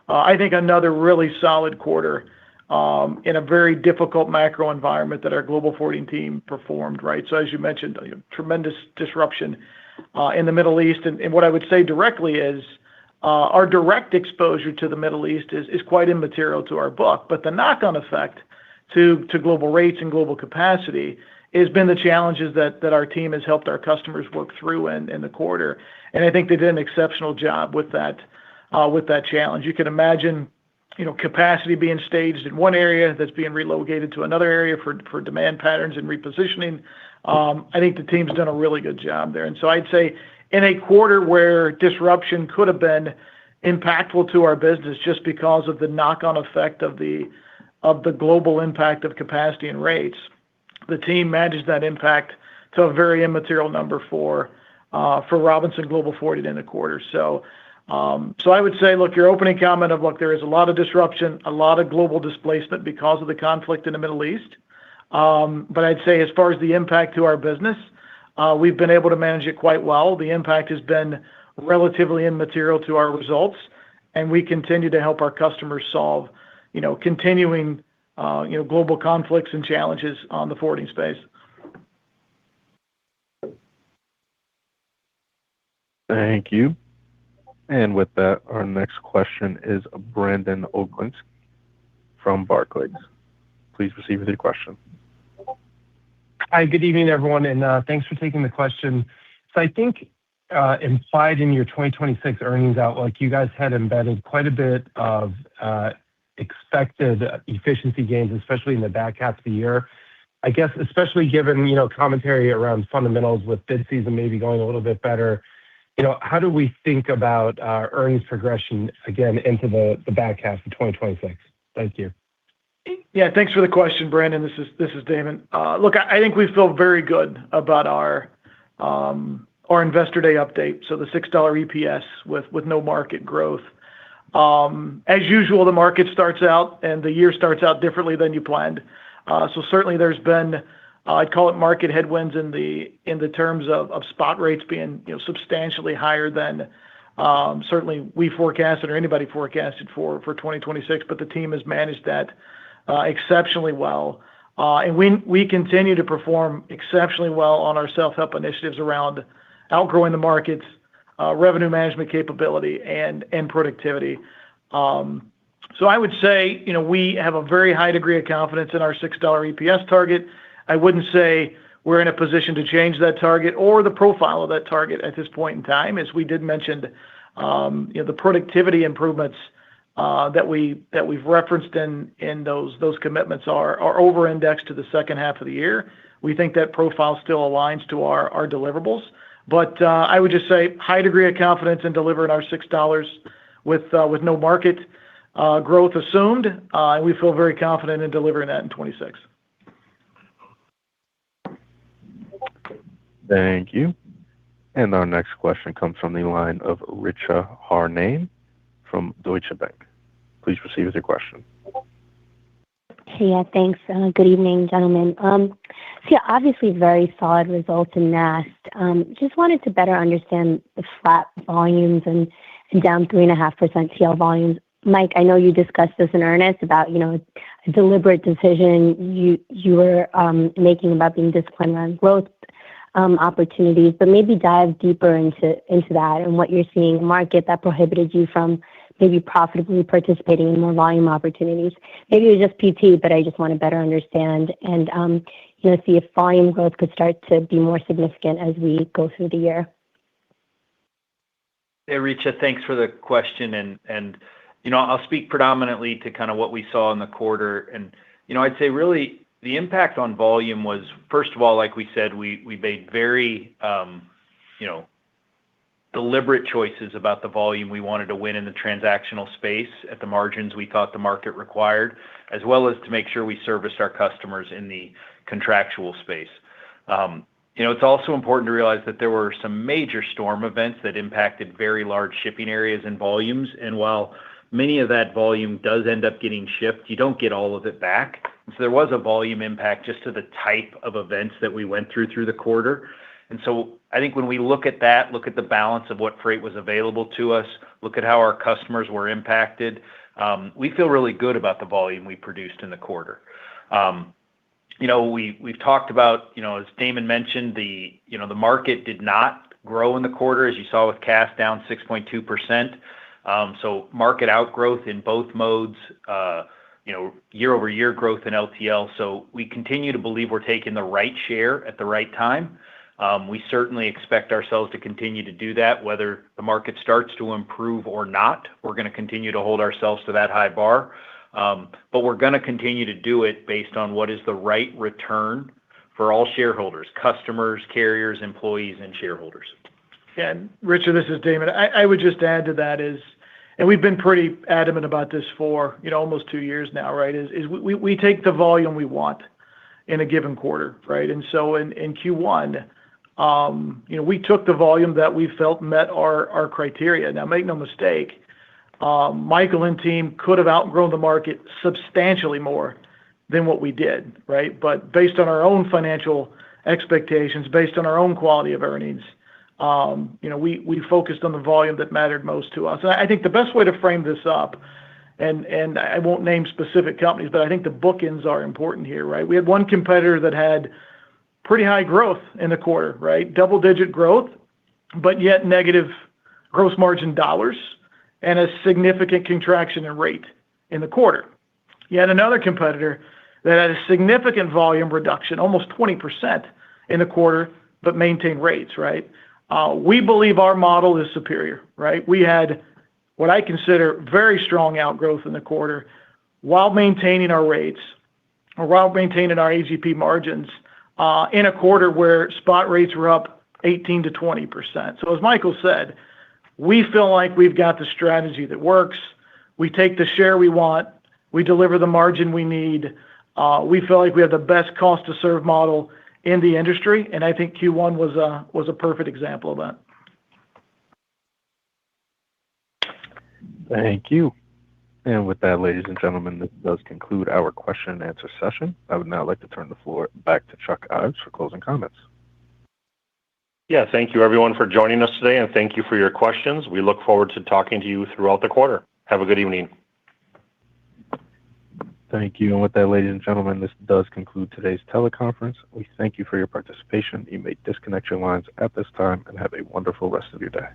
I think another really solid quarter in a very difficult macro environment that our global forwarding team performed, right? So as you mentioned, tremendous disruption in the Middle East. And what I would say directly is our direct exposure to the Middle East is quite immaterial to our book, but the knock-on effect to global rates and global capacity has been the challenges that our team has helped our customers work through in the quarter. And I think they did an exceptional job with that challenge. You can imagine, capacity being staged in one area that's being relocated to another area for demand patterns and repositioning. I think the team's done a really good job there. And so I'd say in a quarter where disruption could have been impactful to our business just because of the knock-on effect of the global impact of capacity and rates, the team managed that impact to a very immaterial number for Robinson Global Forwarding in the quarter. So I would say, look, your opening comment of, look, there is a lot of disruption, a lot of global displacement because of the conflict in the Middle East. But I'd say as far as the impact to our business, we've been able to manage it quite well. The impact has been relatively immaterial to our results, and we continue to help our customers solve, continuing, global conflicts and challenges on the forwarding space. Thank you. And with that, our next question is Brandon Oglenski from Barclays. Please proceed with your question. Hi, good evening, everyone, and thanks for taking the question. So I think implied in your 2026 earnings outlook, you guys had embedded quite a bit of expected efficiency gains, especially in the back half of the year. I guess, especially given, commentary around fundamentals with bid season maybe going a little bit better, how do we think about earnings progression again into the back half of 2026? Thank you. Yeah, thanks for the question, Brandon. This is Damon. Look, I think we feel very good about our Investor Day update, so the $6 EPS with no market growth. As usual, the market starts out and the year starts out differently than you planned. So certainly there's been, I'd call it market headwinds in the terms of spot rates being substantially higher than certainly we forecasted or anybody forecasted for 2026, but the team has managed that exceptionally well. And we continue to perform exceptionally well on our self-help initiatives around outgrowing the markets, revenue management capability, and productivity. So I would say, we have a very high degree of confidence in our $6 EPS target. I wouldn't say we're in a position to change that target or the profile of that target at this point in time. As we did mention, the productivity improvements that we've referenced in those commitments are over-indexed to the second half of the year. We think that profile still aligns to our deliverables. But I would just say high degree of confidence in delivering our $6 with no market growth assumed. And we feel very confident in delivering that in 2026. Thank you. And our next question comes from the line of Richa Harnain from Deutsche Bank. Please proceed with your question. Hey, yeah, thanks. Good evening, gentlemen. Obviously very solid results in NAST. Just wanted to better understand the flat volumes and down 3.5% TL volumes. Mike, I know you discussed this in earnest about, a deliberate decision you were making about being disciplined around growth opportunities, but maybe dive deeper into that and what you're seeing in the market that prohibited you from maybe profitably participating in more volume opportunities. Maybe it was just PT, but I just want to better understand and see if volume growth could start to be more significant as we go through the year. Hey, Richa, thanks for the question. And I'll speak predominantly to kind of what we saw in the quarter. And, I'd say really the impact on volume was, first of all, like we said, we made very, deliberate choices about the volume we wanted to win in the transactional space at the margins we thought the market required, as well as to make sure we serviced our customers in the contractual space. It's also important to realize that there were some major storm events that impacted very large shipping areas and volumes. And while many of that volume does end up getting shipped, you don't get all of it back. So there was a volume impact just to the type of events that we went through the quarter. And so I think when we look at that, look at the balance of what freight was available to us, look at how our customers were impacted, we feel really good about the volume we produced in the quarter. We've talked about, as Damon mentioned, the market did not grow in the quarter, as you saw with Cass down 6.2%. So market outgrowth in both modes, year-over-year growth in LTL. So we continue to believe we're taking the right share at the right time. We certainly expect ourselves to continue to do that, whether the market starts to improve or not. We're going to continue to hold ourselves to that high bar. But we're going to continue to do it based on what is the right return for all shareholders, customers, carriers, employees, and shareholders. Yeah, Richa, this is Damon. I would just add to that and we've been pretty adamant about this for almost 2 years now, right? Is we take the volume we want in a given quarter, right? And so in Q1, we took the volume that we felt met our criteria. Now, make no mistake, Michael and team could have outgrown the market substantially more than what we did, right? But based on our own financial expectations, based on our own quality of earnings, we focused on the volume that mattered most to us. And I think the best way to frame this up, and I won't name specific companies, but I think the bookends are important here, right? We had one competitor that had pretty high growth in the quarter, right? Double-digit growth. but yet negative gross margin dollars and a significant contraction in rate in the quarter. Yet another competitor that had a significant volume reduction, almost 20% in the quarter, but maintained rates, right? We believe our model is superior, right? We had what I consider very strong outgrowth in the quarter while maintaining our rates or while maintaining our AGP margins in a quarter where spot rates were up 18 to 20%. So as Michael said, we feel like we've got the strategy that works. We take the share we want. We deliver the margin we need. We feel like we have the best cost to serve model in the industry, and I think Q1 was a perfect example of that. Thank you. And with that, ladies and gentlemen, this does conclude our question and answer session. I would now like to turn the floor back to Chuck Ives for closing comments. Yeah, thank you everyone for joining us today, and thank you for your questions. We look forward to talking to you throughout the quarter. Have a good evening. Thank you. And with that, ladies and gentlemen, this does conclude today's teleconference. We thank you for your participation. You may disconnect your lines at this time and have a wonderful rest of your day.